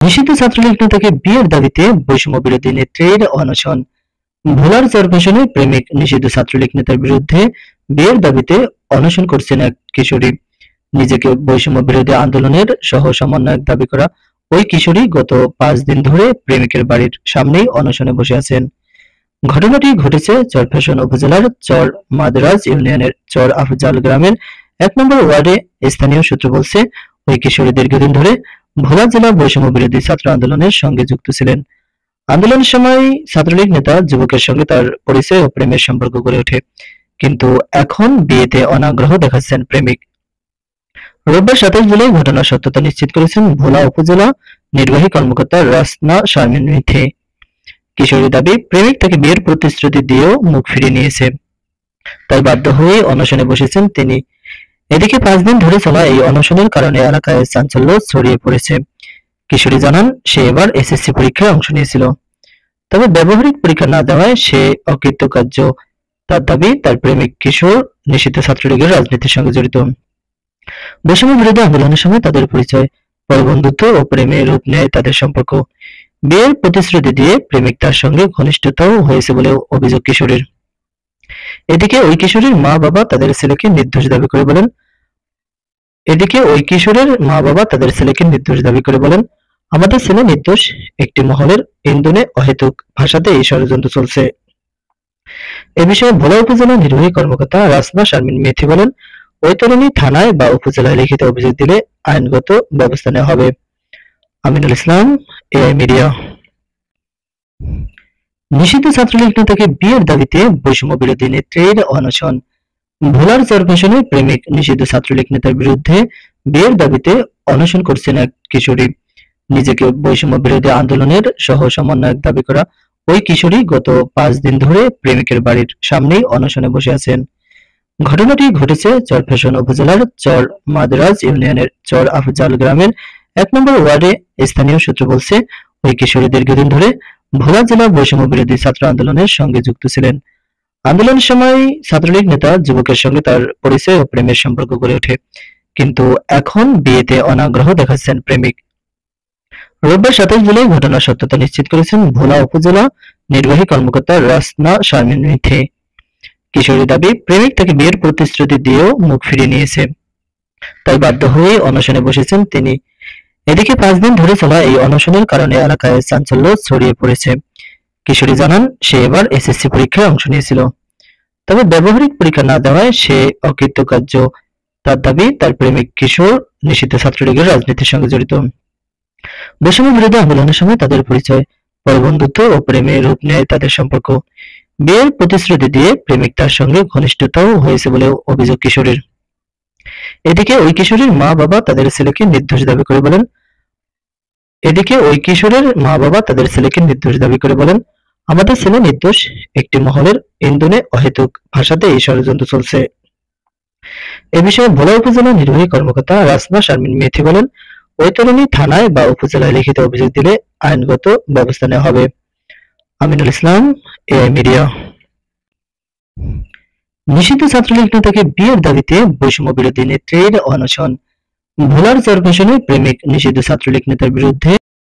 নিষিদ্ধ ছাত্রলীগ নেতাকে বিয়ের দাবিতে বৈষম্য বিরোধী নেত্রীর অনশন। ভোলার চরফ্যাশনে প্রেমিক নিষিদ্ধ ছাত্রলীগ নেতার বিরুদ্ধে বিয়ের দাবিতে অনশন করছেন এক কিশোরী। নিজেকে বৈষম্য বিরোধী আন্দোলনের সহ সমন্বয়ক দাবি করা ওই কিশোরী গত 5 দিন ধরে প্রেমিকের বাড়ির সামনেই অনশনে বসে আছেন। ঘটনাটি ঘটেছে চরফ্যাশন উপজেলার চর মাদরাজ ইউনিয়নের চর আফজাল গ্রামের 1 নম্বর ওয়ার্ডে। স্থানীয় সূত্র বলছে, ওই কিশোরী দীর্ঘদিন ধরে ভোলা জেলা বৈষম্য বিরোধী ছাত্র আন্দোলনের সঙ্গে যুক্ত ছিলেন। আন্দোলনের সময় ছাত্রলীগ নেতা যুবকের সঙ্গে তার পরিচয় ও প্রেমের সম্পর্ক গড়ে ওঠে, কিন্তু এখন বিয়েতে অনাগ্রহ দেখাচ্ছেন প্রেমিক। রোববার 27 জুলাই ঘটনার সত্যতা নিশ্চিত করেছেন ভোলা উপজেলা নির্বাহী কর্মকর্তা রাসনা শারমিন মিথি। কিশোরীর দাবি, প্রেমিক তাকে বিয়ের প্রতিশ্রুতি দিয়েও মুখ ফিরিয়ে নিয়েছে, তাই বাধ্য হয়ে অনশনে বসেছেন তিনি। এদিকে 5 দিন ধরে চলা এই অনশনের কারণে এলাকায় চাঞ্চল্য ছড়িয়ে পড়েছে। কিশোরী জানান, সে এবার এসএসসি পরীক্ষায় অংশ নিয়েছিল, তবে ব্যবহারিক পরীক্ষা না দেওয়ায় সে অকৃতকার্য। তার দাবি, তার প্রেমিক কিশোর নিষিদ্ধ ছাত্রলীগের রাজনীতির সঙ্গে জড়িত। বৈষম্য বিরোধী আন্দোলনের সময় তাদের পরিচয়, পরে বন্ধুত্ব ও প্রেমে রূপ নেয় তাদের সম্পর্ক। বিয়ের প্রতিশ্রুতি দিয়ে প্রেমিক তার সঙ্গে ঘনিষ্ঠতাও হয়েছে বলে অভিযোগ কিশোরীর। এদিকে ওই কিশোরীর মা বাবা তাদের ছেলেকে নির্দোষ দাবি করে বলেন, আমাদের ছেলে নির্দোষ, একটি মহলের ইন্ধনে অহেতুক ভাষাতে এই ষড়যন্ত্র চলছে। এ বিষয়ে ভোলা উপজেলা নির্বাহী কর্মকর্তা রাসনা শারমিন মিথি বলেন, ওই তরুণী থানায় বা উপজেলায় লিখিত অভিযোগ দিলে আইনগত ব্যবস্থা নেওয়া হবে। Aminul Islam, AI media. নিষিদ্ধ ছাত্রলীগ নেতাকে বিয়ের দাবিতে বৈষম্য বিরোধী নেত্রীর অনশন। ভোলার চরফ্যাশনে প্রেমিক নিষিদ্ধ ছাত্রলীগ নেতার বিরুদ্ধে বিয়ের দাবিতে অনশন করছেন এক কিশোরী। নিজেকে বৈষম্য বিরোধী আন্দোলনের সহ সমন্বয়ক দাবি করা ওই কিশোরী গত 5 দিন ধরে প্রেমিকের বাড়ির সামনেই অনশনে বসে আছেন। ঘটনাটি ঘটেছে চরফ্যাশন উপজেলার চর মাদরাজ ইউনিয়নের চর আফজাল গ্রামের 1 নম্বর ওয়ার্ডে। স্থানীয় সূত্র বলছে, ওই কিশোরী দীর্ঘদিন ধরে ভোলা জেলা বৈষম্য বিরোধী ছাত্র আন্দোলনের সঙ্গে যুক্ত ছিলেন। আন্দোলনের সময় ছাত্রলীগ নেতা যুবকের সঙ্গে তার পরিচয় ও প্রেমের সম্পর্ক গড়ে ওঠে, কিন্তু এখন বিয়েতে অনাগ্রহ দেখাচ্ছেন প্রেমিক। রোববার 27 জুলাই ঘটনার সত্যতা নিশ্চিত করেছেন ভোলা উপজেলা নির্বাহী কর্মকর্তা রাসনা শারমিন মিথি। কিশোরীর দাবি, প্রেমিক তাকে বিয়ের প্রতিশ্রুতি দিয়েও মুখ ফিরিয়ে নিয়েছে, তাই বাধ্য হয়ে অনশনে বসেছেন তিনি। এদিকে 5 দিন ধরে চলা এই অনশনের কারণে এলাকায় চাঞ্চল্য ছড়িয়ে পড়েছে। কিশোরী জানান, সে এবার এসএসসি পরীক্ষায় অংশ নিয়েছিল, তবে ব্যবহারিক পরীক্ষা না দেওয়ায় সে অকৃতকার্য। তার দাবি, তার প্রেমিক কিশোর নিষিদ্ধ ছাত্রলীগের রাজনীতির সঙ্গে জড়িত। বৈষম্য বিরোধী আন্দোলনের সময় তাদের পরিচয়, পরে বন্ধুত্ব ও প্রেমে রূপ নেয় তাদের সম্পর্ক। বিয়ের প্রতিশ্রুতি দিয়ে প্রেমিক তার সঙ্গে ঘনিষ্ঠতাও হয়েছে বলে অভিযোগ কিশোরীর। এদিকে ওই কিশোরীর মা বাবা তাদের ছেলেকে নির্দোষ দাবি করে বলেন, আমাদের ছেলে নির্দোষ, একটি মহলের ইন্ধনে অহেতুক ভাষাতে এই ষড়যন্ত্র চলছে। এ বিষয়ে ভোলা উপজেলা নির্বাহী কর্মকর্তা রাসনা শারমিন মিথি বলেন, ওই তরুণী থানায় বা উপজেলায় লিখিত অভিযোগ দিলে আইনগত ব্যবস্থা নেওয়া হবে। Aminul Islam, AI media. নিষিদ্ধ ছাত্রলীগ নেতাকে বিয়ের দাবিতে বৈষম্য বিরোধী নেত্রীর অনশন। ভোলার চরফ্যাশনে প্রেমিক নিষিদ্ধ ছাত্রলীগ নেতার বিরুদ্ধে